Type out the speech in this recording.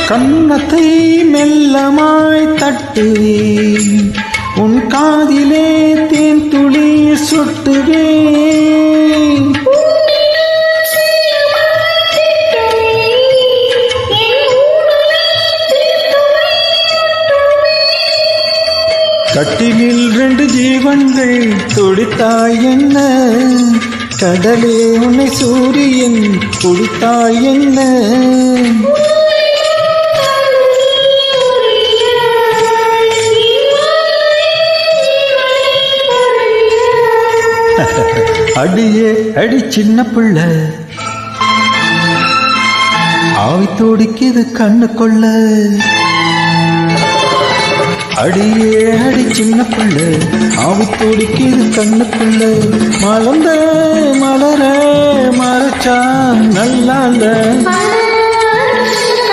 கன்னத்தை மெல்லமாய் தட்டுவேன், உன் காதிலே தேன் துளி சுட்டுவேன். கட்டிலில் 2 ஜீவன்கள் துடித்தாய் என்ன, கடலே உன்னை சூரியன் குடித்தாய் என்ன. அடியே அடி சின்ன புள்ள, ஆவி துடிக்குது கண்ணு கொள்ள. அடியே அடி சின்ன புள்ள, ஆவி துடிக்குது கண்ணுக்குள்ள. மலர்ந்த மலர மறைச்சா நல்லால